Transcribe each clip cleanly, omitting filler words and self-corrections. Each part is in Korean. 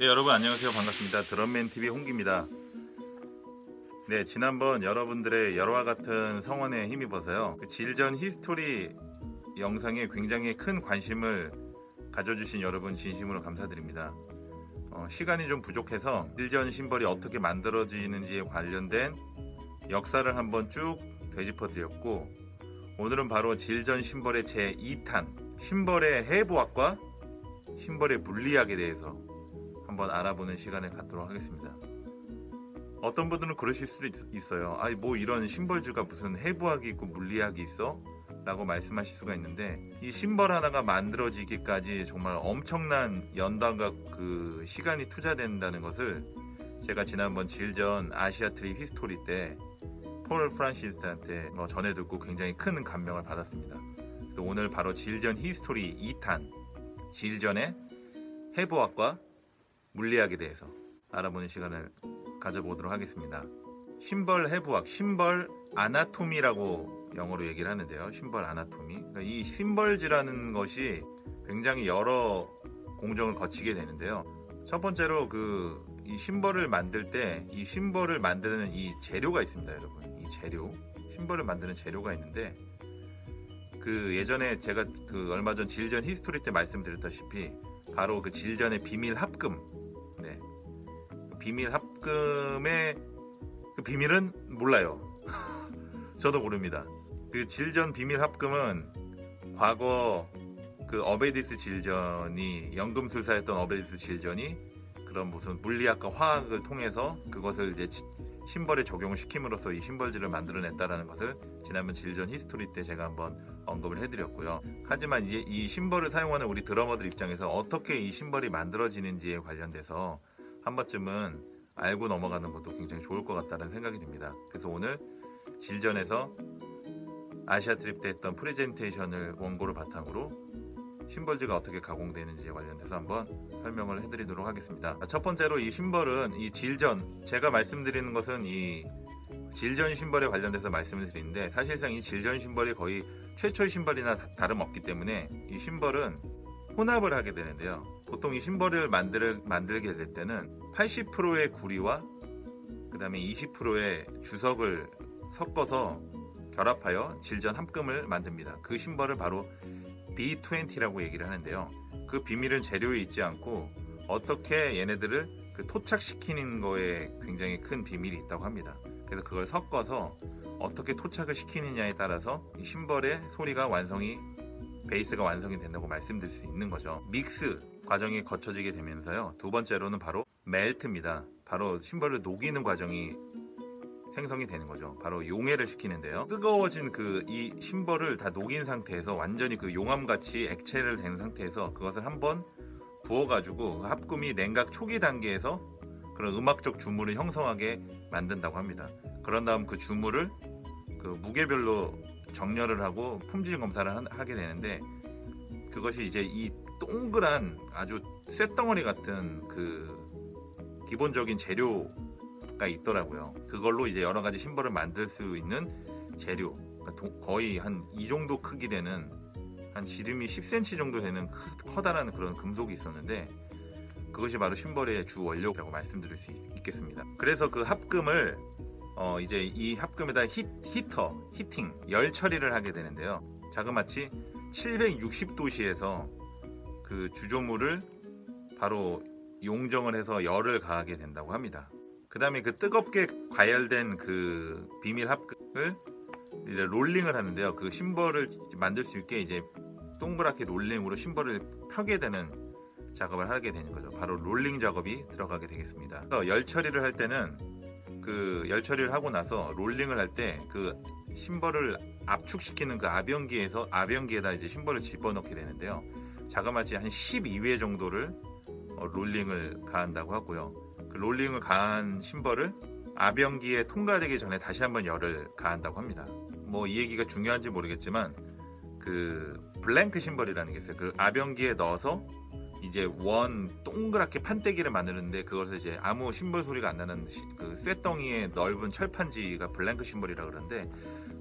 네, 여러분 안녕하세요. 반갑습니다. 드럼맨TV 홍기입니다. 네, 지난번 여러분들의 열화 같은 성원에 힘입어서요, 질전 히스토리 영상에 굉장히 큰 관심을 가져주신 여러분 진심으로 감사드립니다. 시간이 좀 부족해서 질전 심벌이 어떻게 만들어지는지에 관련된 역사를 한번 쭉 되짚어 드렸고, 오늘은 바로 질전 심벌의 제2탄 심벌의 해부학과 심벌의 물리학에 대해서 한번 알아보는 시간을 갖도록 하겠습니다. 어떤 분들은 그러실 수도 있어요. 아니 뭐 이런 심벌주가 무슨 해부학이 있고 물리학이 있어? 라고 말씀하실 수가 있는데, 이 심벌 하나가 만들어지기까지 정말 엄청난 연단과 그 시간이 투자된다는 것을 제가 지난번 질전 아시아 트립 히스토리 때 폴 프란시스한테 전해 듣고 굉장히 큰 감명을 받았습니다. 그래서 오늘 바로 질전 히스토리 2탄 질전의 해부학과 물리학에 대해서 알아보는 시간을 가져보도록 하겠습니다. 심벌 해부학, 심벌 아나토미라고 영어로 얘기를 하는데요. 심벌 아나토미. 그러니까 이 심벌지라는 것이 굉장히 여러 공정을 거치게 되는데요. 첫 번째로 이 심벌을 만들 때 이 심벌을 만드는 이 재료가 있습니다, 여러분. 이 재료, 심벌을 만드는 재료가 있는데, 예전에 제가 얼마 전 질전 히스토리 때 말씀드렸다시피 바로 그 질전의 비밀 합금. 네. 비밀 합금의 그 비밀은 몰라요. 저도 모릅니다. 그 질전 비밀 합금은 과거 그 어베디스 질전이, 연금술사였던 어베디스 질전이 그런 무슨 물리학과 화학을 통해서 그것을 이제 심벌에 적용을 시킴으로써 이 심벌지를 만들어냈다라는 것을 지난번 질전 히스토리 때 제가 한번 언급을 해드렸고요. 하지만 이제 이 심벌을 사용하는 우리 드러머들 입장에서 어떻게 이 심벌이 만들어지는지에 관련돼서 한 번쯤은 알고 넘어가는 것도 굉장히 좋을 것 같다는 생각이 듭니다. 그래서 오늘 질전에서 아시아 트립 때 했던 프레젠테이션을 원고를 바탕으로 심벌지가 어떻게 가공되는지에 관련돼서 한번 설명을 해드리도록 하겠습니다. 첫 번째로 이 심벌은, 이 질전, 제가 말씀드리는 것은 이 질전 심벌에 관련돼서 말씀을 드리는데, 사실상 이 질전 심벌이 거의 최초의 심벌이나 다름없기 때문에 이 심벌은 혼합을 하게 되는데요. 보통 이 심벌을 만들게 될 때는 80%의 구리와 그 다음에 20%의 주석을 섞어서 결합하여 질전 합금을 만듭니다. 그 심벌을 바로 B20라고 얘기를 하는데요. 그 비밀은 재료에 있지 않고 어떻게 얘네들을 토착시키는 거에 굉장히 큰 비밀이 있다고 합니다. 그래서 그걸 섞어서 어떻게 토착을 시키느냐에 따라서 이 심벌의 소리가 베이스가 완성이 된다고 말씀드릴 수 있는 거죠. 믹스 과정이 거쳐지게 되면서요, 두 번째로는 바로 멜트입니다. 바로 심벌을 녹이는 과정이 생성이 되는 거죠. 바로 용해를 시키는데요. 뜨거워진 이 심벌을 다 녹인 상태에서 완전히 용암같이 액체를 된 상태에서 그것을 한번 부어가지고 합금이 냉각 초기 단계에서 그런 음악적 주물을 형성하게 만든다고 합니다. 그런 다음 그 주물을 무게별로 정렬을 하고 품질 검사를 하게 되는데, 그것이 이제 이 동그란 아주 쇳덩어리 같은 기본적인 재료가 있더라고요. 그걸로 이제 여러 가지 심벌을 만들 수 있는 재료, 거의 한 이 정도 크기 되는, 한 지름이 10cm 정도 되는 커다란 그런 금속이 있었는데, 그것이 바로 심벌의 주 원료라고 말씀드릴 수 있겠습니다. 그래서 그 합금을 이제 이 합금에다 히팅, 열 처리를 하게 되는데요. 자그마치 760도씨에서 그 주조물을 바로 용정을 해서 열을 가하게 된다고 합니다. 그 다음에 뜨겁게 과열된 비밀 합금을 이제 롤링을 하는데요. 그 심벌을 만들 수 있게 이제 동그랗게 롤링으로 심벌을 펴게 되는 작업을 하게 되는 거죠. 바로 롤링 작업이 들어가게 되겠습니다. 열 처리를 할 때는 열 처리를 하고 나서 롤링을 할 때 심벌을 압축시키는 아변기에다 이제 심벌을 집어넣게 되는데요. 자그마치 한 12회 정도를 롤링을 가한다고 하고요. 그 롤링을 가한 심벌을 아변기에 통과되기 전에 다시 한번 열을 가한다고 합니다. 이 얘기가 중요한지 모르겠지만 블랭크 심벌이라는 게 있어요. 아변기에 넣어서 이제 동그랗게 판때기를 만드는데, 그것을 이제 아무 심벌 소리가 안 나는 쇳덩이의 넓은 철판지가 블랭크 심벌이라고 그러는데,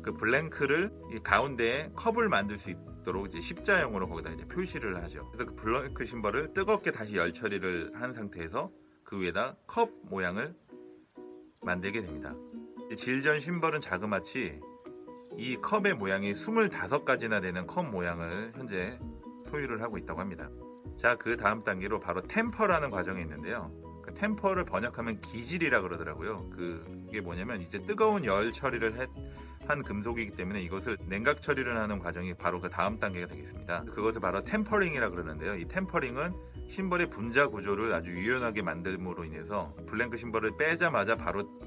그 블랭크를 이 가운데에 컵을 만들 수 있도록 이제 십자형으로 거기다 이제 표시를 하죠. 그래서 그 블랭크 심벌을 뜨겁게 다시 열 처리를 한 상태에서 그 위에다 컵 모양을 만들게 됩니다. 질전 심벌은 자그마치 이 컵의 모양이 25가지나 되는 컵 모양을 현재 소유를 하고 있다고 합니다. 자, 그 다음 단계로 바로 템퍼라는 과정이 있는데요. 그 템퍼를 번역하면 기질이라 그러더라고요. 그게 뭐냐면 이제 뜨거운 열 처리를 한 금속이기 때문에 이것을 냉각 처리를 하는 과정이 바로 그 다음 단계가 되겠습니다. 그것을 바로 템퍼링이라 그러는데요. 이 템퍼링은 심벌의 분자 구조를 아주 유연하게 만듦으로 인해서 블랭크 심벌을 빼자마자 바로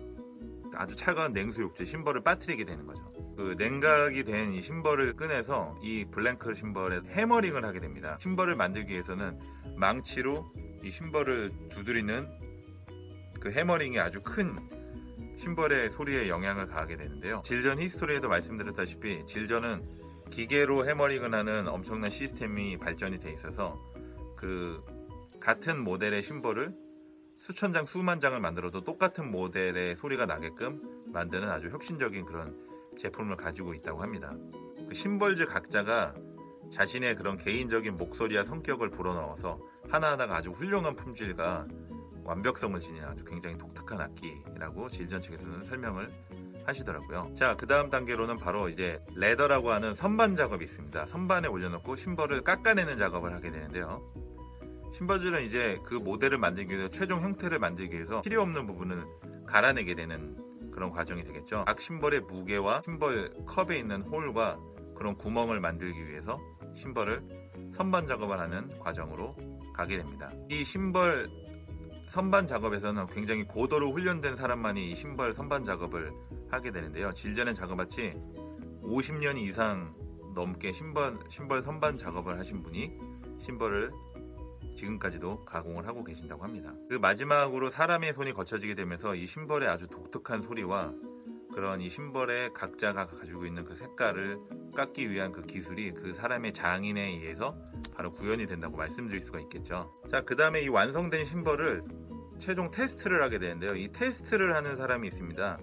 아주 차가운 냉수 욕조에 심벌을 빠뜨리게 되는 거죠. 그 냉각이 된 이 심벌을 꺼내서 이 블랭크 심벌에 해머링을 하게 됩니다. 심벌을 만들기 위해서는 망치로 이 심벌을 두드리는 그 해머링이 아주 큰 심벌의 소리에 영향을 가하게 되는데요. 질전 히스토리에도 말씀드렸다시피 질전은 기계로 해머링을 하는 엄청난 시스템이 발전이 돼 있어서 그 같은 모델의 심벌을 수천 장, 수만 장을 만들어도 똑같은 모델의 소리가 나게끔 만드는 아주 혁신적인 그런 제품을 가지고 있다고 합니다. 그 심벌즈 각자가 자신의 그런 개인적인 목소리와 성격을 불어넣어서 하나하나가 아주 훌륭한 품질과 완벽성을 지닌 아주 굉장히 독특한 악기라고 질전 측에서는 설명을 하시더라고요. 자, 그 다음 단계로는 바로 이제 레더라고 하는 선반 작업이 있습니다. 선반에 올려놓고 심벌을 깎아내는 작업을 하게 되는데요. 심벌즈는 이제 그 모델을 만들기 위해서 최종 형태를 만들기 위해서 필요 없는 부분을 갈아내게 되는 그런 과정이 되겠죠. 각 심벌의 무게와 심벌 컵에 있는 홀과 그런 구멍을 만들기 위해서 심벌을 선반 작업을 하는 과정으로 가게 됩니다. 이 심벌 선반 작업에서는 굉장히 고도로 훈련된 사람만이 이 심벌 선반 작업을 하게 되는데요. 질전엔 자그마치 50년 이상 넘게 심벌 선반 작업을 하신 분이 심벌을 지금까지도 가공을 하고 계신다고 합니다. 그 마지막으로 사람의 손이 거쳐지게 되면서 이 심벌의 아주 독특한 소리와 그런 이 심벌의 각자가 가지고 있는 그 색깔을 깎기 위한 그 기술이 그 사람의 장인에 의해서 바로 구현이 된다고 말씀드릴 수가 있겠죠. 자, 그 다음에 이 완성된 심벌을 최종 테스트를 하게 되는데요. 이 테스트를 하는 사람이 있습니다.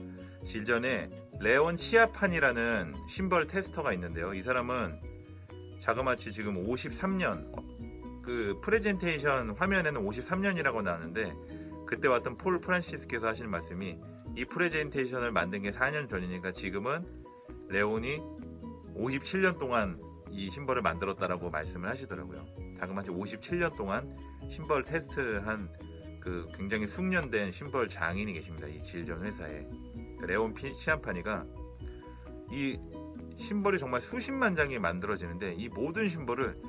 질전에 레온 치아판이라는 심벌 테스터가 있는데요. 이 사람은 자그마치 지금 53년, 그 프레젠테이션 화면에는 53년이라고 나왔는데 그때 왔던 폴 프란시스께서 하시는 말씀이 이 프레젠테이션을 만든 게 4년 전이니까 지금은 레온이 57년 동안 이 심벌을 만들었다라고 말씀을 하시더라고요. 자그마치 57년 동안 심벌 테스트를 한 그 굉장히 숙련된 심벌 장인이 계십니다. 이 질전 회사에. 레온 치안파니가 이 심벌이 정말 수십만 장이 만들어지는데 이 모든 심벌을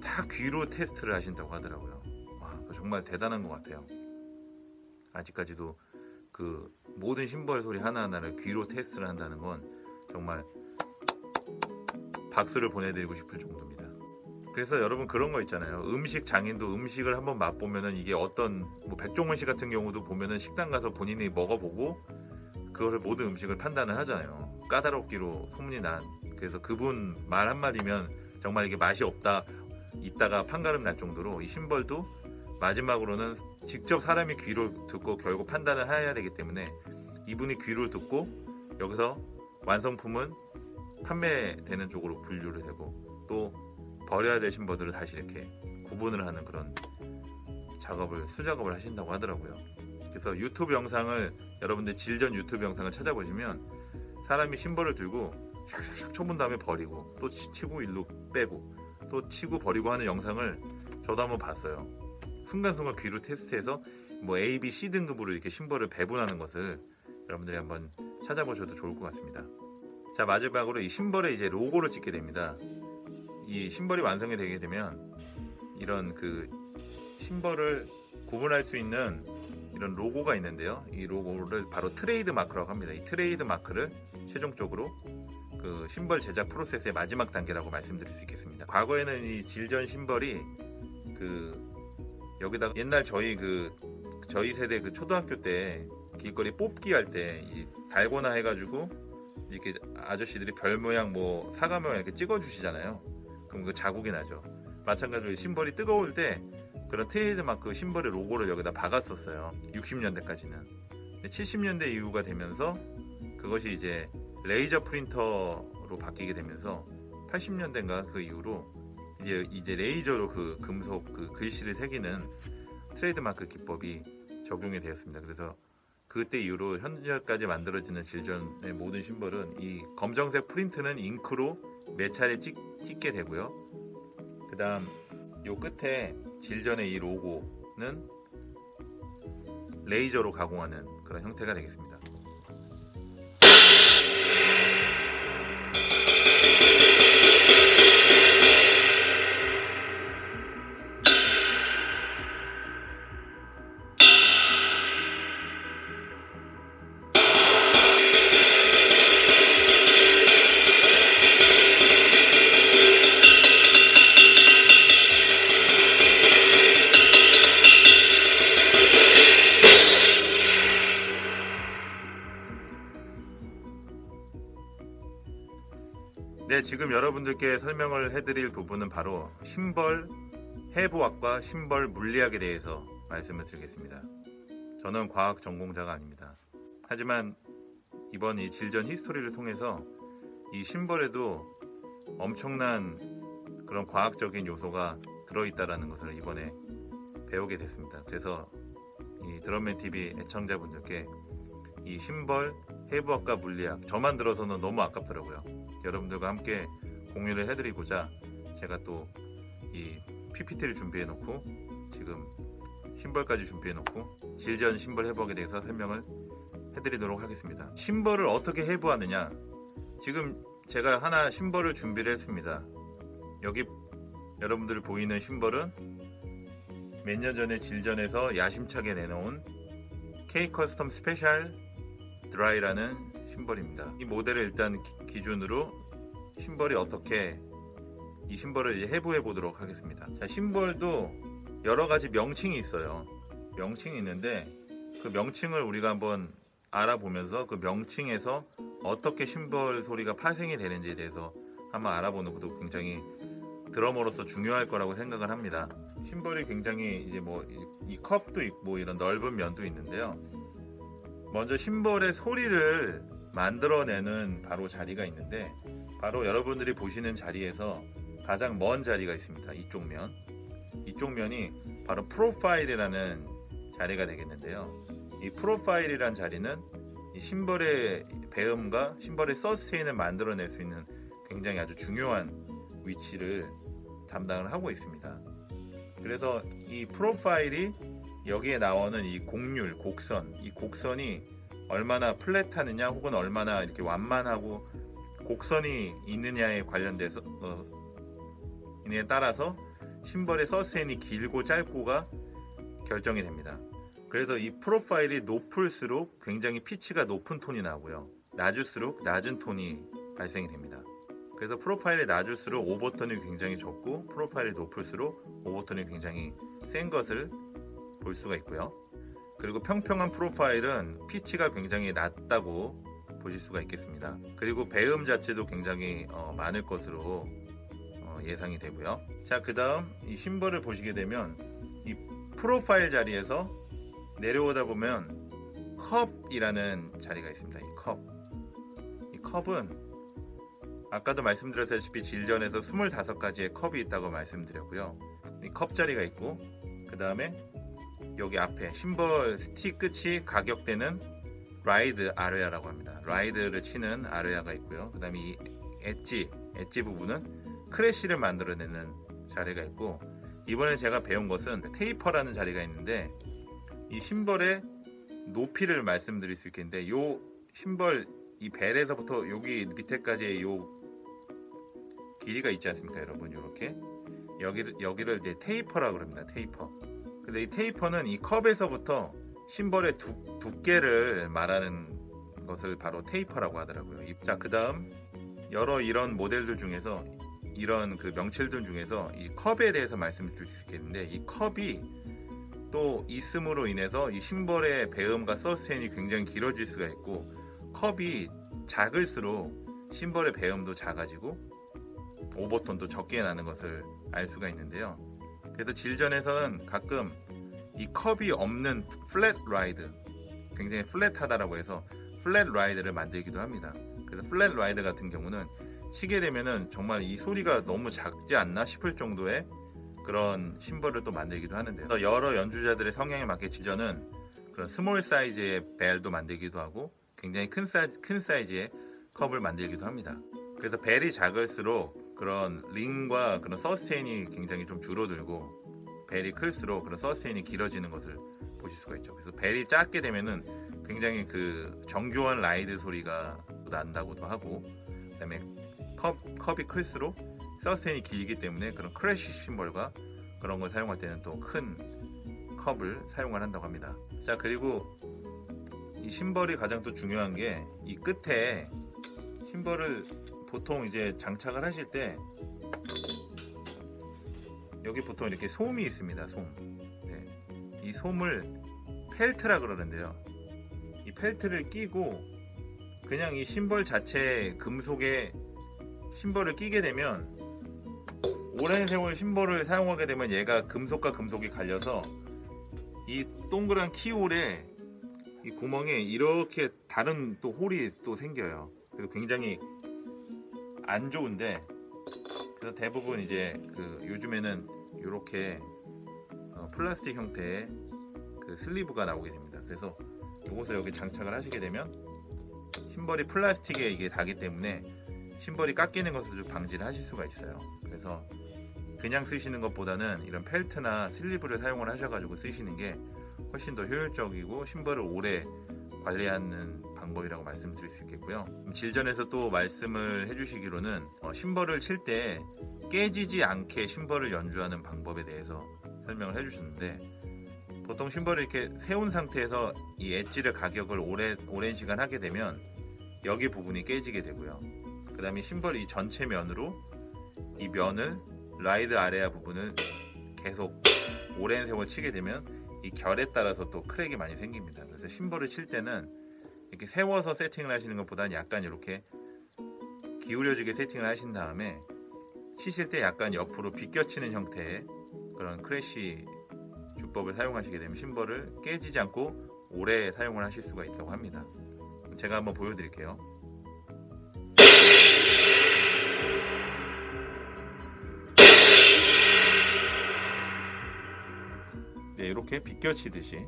다 귀로 테스트를 하신다고 하더라고요. 와, 정말 대단한 것 같아요. 아직까지도 그 모든 심벌 소리 하나하나를 귀로 테스트를 한다는 건 정말 박수를 보내드리고 싶을 정도입니다. 그래서 여러분 그런 거 있잖아요. 음식 장인도 음식을 한번 맛보면은 이게 어떤 뭐 백종원 씨 같은 경우도 보면은 식당 가서 본인이 먹어보고 그거를 모든 음식을 판단을 하잖아요. 까다롭기로 소문이 난. 그래서 그분 말 한마디면 정말 이게 맛이 없다 있다가 판가름 날 정도로 이 심벌도 마지막으로는 직접 사람이 귀로 듣고 결국 판단을 해야 되기 때문에 이분이 귀로 듣고 여기서 완성품은 판매되는 쪽으로 분류를 되고 또 버려야 될 심벌들을 다시 이렇게 구분을 하는 그런 수작업을 하신다고 하더라고요. 그래서 유튜브 영상을 여러분들 질전 유튜브 영상을 찾아보시면 사람이 심벌을 들고 샥샥샥 쳐본 다음에 버리고 또 치고 일로 빼고 또 치고 버리고 하는 영상을 저도 한번 봤어요. 순간순간 귀로 테스트해서 뭐 A, B, C 등급으로 이렇게 심벌을 배분하는 것을 여러분들이 한번 찾아보셔도 좋을 것 같습니다. 자, 마지막으로 이 심벌에 이제 로고를 찍게 됩니다. 이 심벌이 완성이 되게 되면 이런 그 심벌을 구분할 수 있는 이런 로고가 있는데요. 이 로고를 바로 트레이드 마크라고 합니다. 이 트레이드 마크를 최종적으로 그 심벌 제작 프로세스의 마지막 단계라고 말씀드릴 수 있겠습니다. 과거에는 이 질전 심벌이 그 여기다가 옛날 저희 세대 그 초등학교 때 길거리 뽑기 할 때 이 달고나 해가지고 이렇게 아저씨들이 별 모양 뭐 사과 모양 이렇게 찍어 주시잖아요. 그럼 그 자국이 나죠. 마찬가지로 심벌이 뜨거울 때 그런 트레이드 마크 심벌의 로고를 여기다 박았었어요. 60년대까지는. 70년대 이후가 되면서 그것이 이제 레이저 프린터로 바뀌게 되면서 80년대인가 그 이후로 이제 레이저로 그 금속 그 글씨를 새기는 트레이드마크 기법이 적용이 되었습니다. 그래서 그때 이후로 현재까지 만들어지는 질전의 모든 심벌은 이 검정색 프린트는 잉크로 몇 차례 찍게 되고요. 그 다음 요 끝에 질전의 이 로고는 레이저로 가공하는 그런 형태가 되겠습니다. 네, 지금 여러분들께 설명을 해드릴 부분은 바로 심벌 해부학과 심벌 물리학에 대해서 말씀을 드리겠습니다. 저는 과학 전공자가 아닙니다. 하지만 이번 이 질전 히스토리를 통해서 이 심벌에도 엄청난 그런 과학적인 요소가 들어있다는 것을 이번에 배우게 됐습니다. 그래서 이 드럼맨TV 애청자분들께 이 심벌 해부학과 물리학, 저만 들어서는 너무 아깝더라고요. 여러분들과 함께 공유를 해드리고자 제가 또 이 PPT를 준비해 놓고 지금 심벌까지 준비해 놓고 질전 심벌 해부학에 대해서 설명을 해드리도록 하겠습니다. 심벌을 어떻게 해부하느냐, 지금 제가 하나 심벌을 준비를 했습니다. 여기 여러분들 보이는 심벌은 몇 년 전에 질전에서 야심차게 내놓은 K 커스텀 스페셜 드라이라는 심벌입니다. 이 모델을 일단 기준으로 심벌이 어떻게 이 심벌을 이제 해부해 보도록 하겠습니다. 자, 심벌도 여러 가지 명칭이 있어요. 명칭이 있는데 그 명칭을 우리가 한번 알아보면서 그 명칭에서 어떻게 심벌 소리가 파생이 되는지에 대해서 한번 알아보는 것도 굉장히 드러머로서 중요할 거라고 생각을 합니다. 심벌이 굉장히 이제 뭐 이 컵도 있고 이런 넓은 면도 있는데요. 먼저 심벌의 소리를 만들어내는 바로 자리가 있는데, 바로 여러분들이 보시는 자리에서 가장 먼 자리가 있습니다. 이쪽 면이 바로 프로파일이라는 자리가 되겠는데요. 이 프로파일이란 자리는 이 심벌의 배음과 심벌의 서스테인을 만들어낼 수 있는 굉장히 아주 중요한 위치를 담당을 하고 있습니다. 그래서 이 프로파일이 여기에 나오는 이 곡률, 이 곡선이 얼마나 플랫하느냐 혹은 얼마나 이렇게 완만하고 곡선이 있느냐에 관련돼서 이에 따라서 심벌의 서스테인이 길고 짧고가 결정이 됩니다. 그래서 이 프로파일이 높을수록 굉장히 피치가 높은 톤이 나오고요, 낮을수록 낮은 톤이 발생이 됩니다. 그래서 프로파일이 낮을수록 오버톤이 굉장히 적고, 프로파일이 높을수록 오버톤이 굉장히 센 것을 볼 수가 있고요. 그리고 평평한 프로파일은 피치가 굉장히 낮다고 보실 수가 있겠습니다. 그리고 배음 자체도 굉장히 많을 것으로 예상이 되고요. 자, 그 다음 이 심벌을 보시게 되면 이 프로파일 자리에서 내려오다 보면 컵이라는 자리가 있습니다. 이 컵은 아까도 말씀드렸다시피 질전에서 25가지의 컵이 있다고 말씀드렸고요. 이 컵 자리가 있고, 그 다음에 여기 앞에 심벌 스틱 끝이 가격대는 라이드 아레아라고 합니다. 라이드를 치는 아레아가 있고요. 그 다음에 이 엣지 부분은 크래쉬를 만들어내는 자리가 있고, 이번에 제가 배운 것은 테이퍼라는 자리가 있는데, 이 심벌의 높이를 말씀드릴 수 있겠는데, 요 심벌 이 벨에서부터 여기 밑에까지의 요 길이가 있지 않습니까, 여러분? 이렇게 여기를 이제 테이퍼라고 합니다. 테이퍼. 근데 이 테이퍼는 이 컵에서부터 심벌의 두께를 말하는 것을 바로 테이퍼라고 하더라고요. 자, 그 다음 여러 이런 모델들 중에서 이런 그 명칭들 중에서 이 컵에 대해서 말씀드릴 수 있겠는데, 이 컵이 또 있음으로 인해서 이 심벌의 배음과 서스테인이 굉장히 길어질 수가 있고, 컵이 작을수록 심벌의 배음도 작아지고 오버톤도 적게 나는 것을 알 수가 있는데요. 그래서 질전에서는 가끔 이 컵이 없는 플랫 라이드, 굉장히 플랫하다라고 해서 플랫 라이드를 만들기도 합니다. 그래서 플랫 라이드 같은 경우는 치게 되면은 정말 이 소리가 너무 작지 않나 싶을 정도의 그런 심벌을 또 만들기도 하는데요. 여러 연주자들의 성향에 맞게 질전은 그런 스몰 사이즈의 벨도 만들기도 하고 굉장히 큰 사이즈의 컵을 만들기도 합니다. 그래서 벨이 작을수록 그런 링과 그런 서스테인이 굉장히 좀 줄어들고, 벨이 클수록 그런 서스테인이 길어지는 것을 보실 수가 있죠. 그래서 벨이 작게 되면은 굉장히 그 정교한 라이드 소리가 난다고도 하고, 그다음에 컵이 클수록 서스테인이 길기 때문에 그런 크래쉬 심벌과 그런 걸 사용할 때는 또 큰 컵을 사용을 한다고 합니다. 자, 그리고 이 심벌이 가장 또 중요한 게 이 끝에 심벌을 보통 이제 장착을 하실 때 여기 보통 이렇게 솜이 있습니다. 솜. 네. 이 솜을 펠트라 그러는데요. 이 펠트를 끼고 그냥 이 심벌 자체 금속에 심벌을 끼게 되면, 오랜 세월 심벌을 사용하게 되면 얘가 금속과 금속이 갈려서 이 동그란 키홀에 이 구멍에 이렇게 다른 또 홀이 또 생겨요. 그래서 굉장히 안 좋은데, 그래서 대부분 이제 그 요즘에는 이렇게 플라스틱 형태의 그 슬리브가 나오게 됩니다. 그래서 이것을 여기 장착을 하시게 되면 심벌이 플라스틱에 이게 닿기 때문에 심벌이 깎이는 것을 좀 방지를 하실 수가 있어요. 그래서 그냥 쓰시는 것보다는 이런 펠트나 슬리브를 사용을 하셔가지고 쓰시는 게 훨씬 더 효율적이고 심벌을 오래 관리하는 방법이라고 말씀드릴 수 있겠고요. 질전에서 또 말씀을 해주시기로는 심벌을 칠 때 깨지지 않게 심벌을 연주하는 방법에 대해서 설명을 해주셨는데, 보통 심벌을 이렇게 세운 상태에서 이 엣지를 가격을 오랜 시간 하게 되면 여기 부분이 깨지게 되고요. 그 다음에 심벌 이 전체 면으로 이 면을 라이드 아래아 부분을 계속 오랜 세월 치게 되면 이 결에 따라서 또 크랙이 많이 생깁니다. 그래서 심벌을 칠 때는 이렇게 세워서 세팅을 하시는 것보다는 약간 이렇게 기울여지게 세팅을 하신 다음에 치실 때 약간 옆으로 비껴치는 형태의 그런 크래쉬 주법을 사용하시게 되면 심벌을 깨지지 않고 오래 사용을 하실 수가 있다고 합니다. 제가 한번 보여드릴게요. 네, 이렇게 비껴치듯이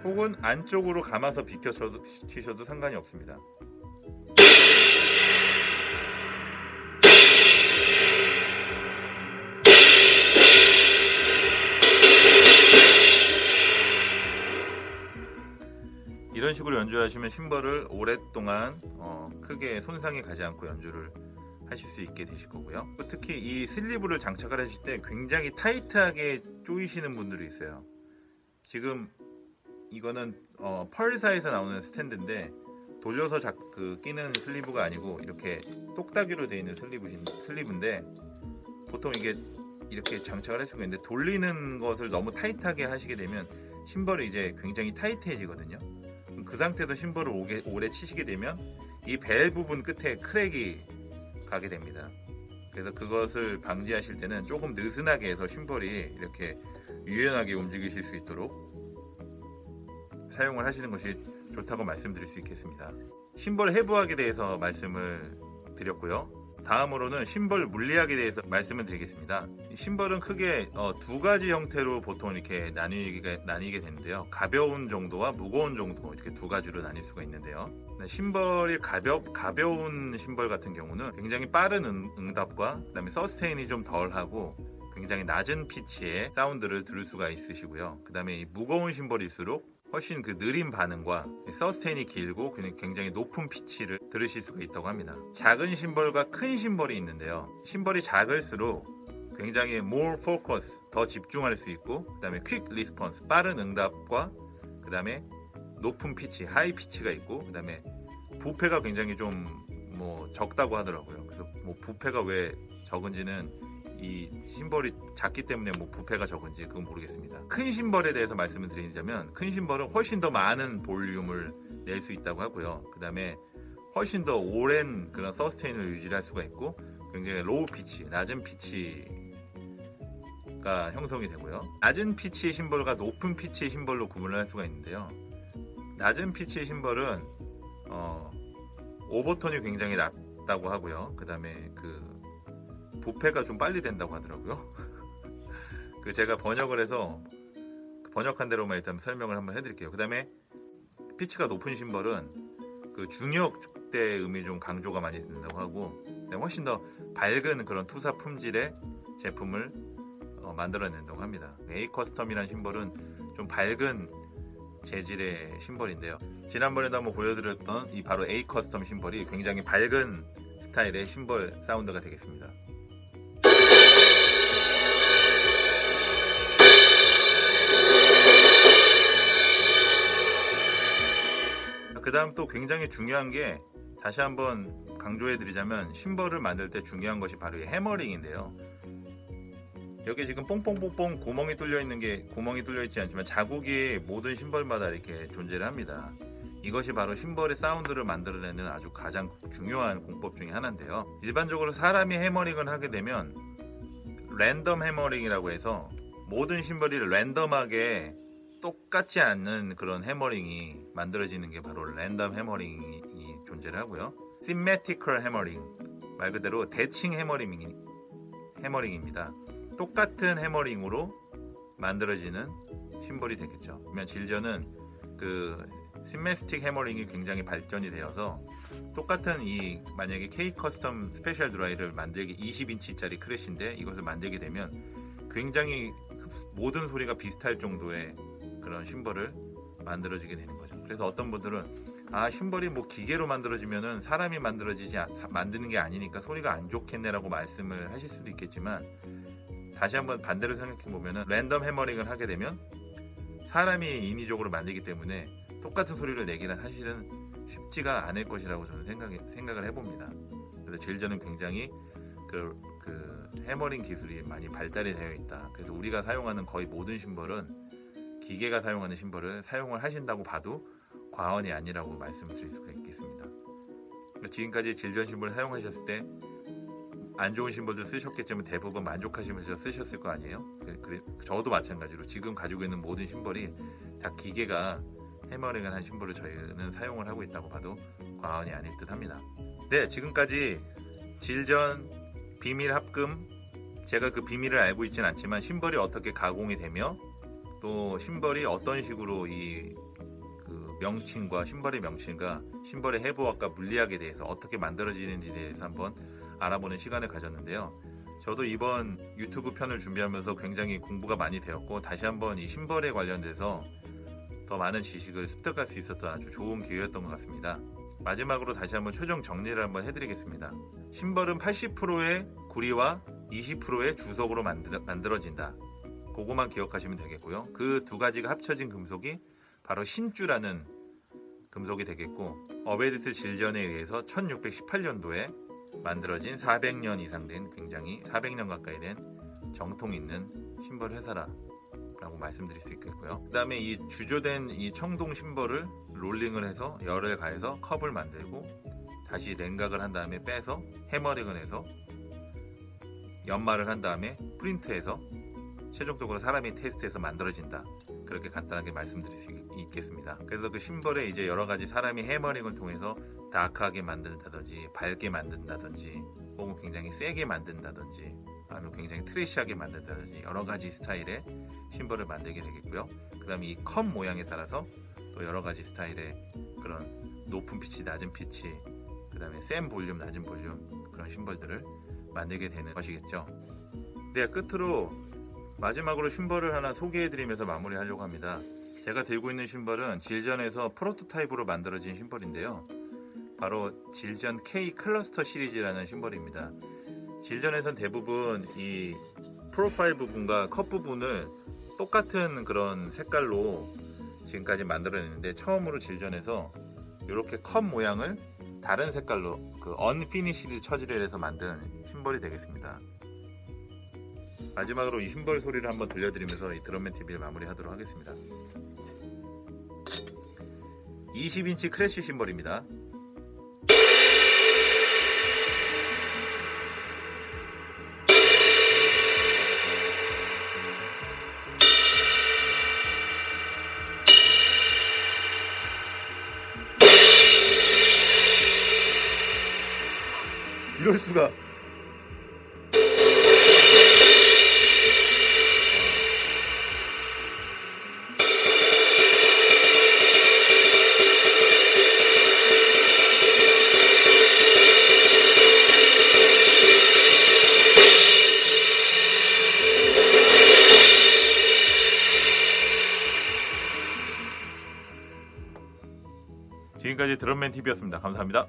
혹은 안쪽으로 감아서 비껴치셔도 상관이 없습니다. 이런 식으로 연주하시면 심벌을 오랫동안 크게 손상이 가지 않고 연주를 하실 수 있게 되실 거고요. 특히 이 슬리브를 장착을 하실 때 굉장히 타이트하게 조이시는 분들이 있어요. 지금 이거는 펄사에서 나오는 스탠드인데 돌려서 끼는 슬리브가 아니고 이렇게 똑딱이로 되어 있는 슬리브인데, 보통 이게 이렇게 장착을 할 수가 있는데 돌리는 것을 너무 타이트하게 하시게 되면 심벌이 이제 굉장히 타이트해지거든요. 그 상태에서 심벌을 오래 치시게 되면 이 벨 부분 끝에 크랙이 가게 됩니다. 그래서 그것을 방지하실 때는 조금 느슨하게 해서 심벌이 이렇게 유연하게 움직이실 수 있도록 사용을 하시는 것이 좋다고 말씀드릴 수 있겠습니다. 심벌 해부학에 대해서 말씀을 드렸고요. 다음으로는 심벌 물리학에 대해서 말씀을 드리겠습니다. 심벌은 크게 두 가지 형태로 보통 이렇게 나뉘게 되는데요. 가벼운 정도와 무거운 정도, 이렇게 두 가지로 나뉠 수가 있는데요. 심벌이 가벼운 심벌 같은 경우는 굉장히 빠른 응답과 그다음에 서스테인이 좀 덜하고 굉장히 낮은 피치의 사운드를 들을 수가 있으시고요. 그 다음에 이 무거운 심벌일수록 훨씬 그 느린 반응과 서스테인이 길고 굉장히 높은 피치를 들으실 수가 있다고 합니다. 작은 심벌과 큰 심벌이 있는데요. 심벌이 작을수록 굉장히 more focus, 더 집중할 수 있고, 그 다음에 quick response, 빠른 응답과 그 다음에 높은 피치, 하이 피치가 있고, 그 다음에 부패가 굉장히 좀 적다고 하더라고요. 그래서 부패가 왜 적은지는 이 심벌이 작기 때문에 부패가 적은지 그건 모르겠습니다. 큰 심벌에 대해서 말씀을 드리자면, 큰 심벌은 훨씬 더 많은 볼륨을 낼 수 있다고 하고요. 그 다음에 훨씬 더 오랜 그런 서스테인을 유지할 수가 있고, 굉장히 로우 피치, 낮은 피치가 형성이 되고요. 낮은 피치의 심벌과 높은 피치의 심벌로 구분을 할 수가 있는데요. 낮은 피치 신발은 오버턴이 굉장히 낮다고 하고요. 그 다음에 그 부패가 좀 빨리 된다고 하더라고요. 그 제가 번역을 해서 번역한 대로만 일단 설명을 한번 해드릴게요. 그 다음에 피치가 높은 신발은 그 중역 때 음이 좀 강조가 많이 된다고 하고, 훨씬 더 밝은 그런 투사 품질의 제품을 만들어낸다고 합니다. A 커스텀이라는 신발은 좀 밝은 재질의 신발인데요. 지난번에도 한번 보여드렸던 이 바로 A 커스텀 신발이 굉장히 밝은 스타일의 신발 사운드가 되겠습니다. 그 다음 또 굉장히 중요한 게, 다시 한번 강조해 드리자면 신발을 만들 때 중요한 것이 바로 이 해머링인데요. 여기 지금 뽕뽕뽕뽕 구멍이 뚫려 있는 게, 구멍이 뚫려 있지 않지만 자국이 모든 신발마다 이렇게 존재를 합니다. 이것이 바로 신발의 사운드를 만들어내는 아주 가장 중요한 공법 중에 하나인데요. 일반적으로 사람이 해머링을 하게 되면 랜덤 해머링이라고 해서 모든 신발이 랜덤하게 똑같지 않는 그런 해머링이 만들어지는 게 바로 랜덤 해머링이 존재를 하고요. Symmetrical 해머링, 말 그대로 대칭 해머링입니다. 똑같은 해머링으로 만들어지는 심벌이 되겠죠. 그러면 질전은 그 시메스틱 해머링이 굉장히 발전이 되어서 똑같은 이 만약에 K 커스텀 스페셜 드라이를 만들기 20인치짜리 크래쉬인데 이것을 만들게 되면 굉장히 모든 소리가 비슷할 정도의 그런 심벌을 만들어지게 되는 거죠. 그래서 어떤 분들은 심벌이 뭐 기계로 만들어지면은 사람이 만드는 게 아니니까 소리가 안 좋겠네라고 말씀을 하실 수도 있겠지만, 다시 한번 반대로 생각해 보면은 랜덤 해머링을 하게 되면 사람이 인위적으로 만들기 때문에 똑같은 소리를 내기는 사실은 쉽지가 않을 것이라고 저는 생각을 해봅니다. 그래서 질전은 굉장히 그 해머링 기술이 많이 발달이 되어 있다. 그래서 우리가 사용하는 거의 모든 심벌은 기계가 사용하는 심벌을 사용을 하신다고 봐도 과언이 아니라고 말씀을 드릴 수가 있겠습니다. 지금까지 질전 심벌을 사용하셨을 때 안 좋은 심벌도 쓰셨겠지만 대부분 만족하시면서 쓰셨을 거 아니에요? 저도 마찬가지로 지금 가지고 있는 모든 심벌이 다 기계가 해머링을 한 심벌을 저희는 사용을 하고 있다고 봐도 과언이 아닐 듯 합니다. 네, 지금까지 질전 비밀 합금, 제가 그 비밀을 알고 있지는 않지만 심벌이 어떻게 가공이 되며 또 심벌이 어떤 식으로 그 명칭과 심벌의 명칭과 심벌의 해부학과 물리학에 대해서 어떻게 만들어지는지에 대해서 한번 알아보는 시간을 가졌는데요. 저도 이번 유튜브 편을 준비하면서 굉장히 공부가 많이 되었고, 다시 한번 이 심벌에 관련돼서 더 많은 지식을 습득할 수 있어서 아주 좋은 기회였던 것 같습니다. 마지막으로 다시 한번 최종 정리를 한번 해드리겠습니다. 심벌은 80%의 구리와 20%의 주석으로 만들어진다. 그거만 기억하시면 되겠고요. 그 두 가지가 합쳐진 금속이 바로 신주라는 금속이 되겠고, 어베디스 질전에 의해서 1618년도에 만들어진 400년 이상 된, 굉장히 400년 가까이 된 정통 있는 심벌 회사라고 말씀드릴 수 있겠고요. 그 다음에 이 주조된 이 청동 심벌을 롤링을 해서 열을 가해서 컵을 만들고, 다시 냉각을 한 다음에 빼서 해머링을 해서 연마를 한 다음에 프린트해서 최종적으로 사람이 테스트해서 만들어진다. 그렇게 간단하게 말씀드릴 수 있겠습니다. 그래서 그 심벌에 이제 여러 가지 사람이 해머링을 통해서 다크하게 만든다든지 밝게 만든다든지 혹은 굉장히 세게 만든다든지 아니면 굉장히 트래시하게 만든다든지 여러 가지 스타일의 심벌을 만들게 되겠고요. 그 다음에 이 컵 모양에 따라서 또 여러 가지 스타일의 그런 높은 피치, 낮은 피치, 그 다음에 센 볼륨, 낮은 볼륨, 그런 심벌들을 만들게 되는 것이겠죠. 네, 끝으로 마지막으로 심벌을 하나 소개해드리면서 마무리하려고 합니다. 제가 들고 있는 심벌은 질전에서 프로토타입으로 만들어진 심벌인데요. 바로 질전 K 클러스터 시리즈라는 심벌입니다. 질전에선 대부분 이 프로파일 부분과 컵 부분을 똑같은 그런 색깔로 지금까지 만들어냈는데, 처음으로 질전에서 이렇게 컵 모양을 다른 색깔로 그 언피니시드 처리를 해서 만든 심벌이 되겠습니다. 마지막으로 이 심벌 소리를 한번 들려드리면서 이 드럼맨 TV를 마무리하도록 하겠습니다. 20인치 크래쉬 심벌입니다. 이럴 수가. 지금까지 드럼맨 TV였습니다. 감사합니다.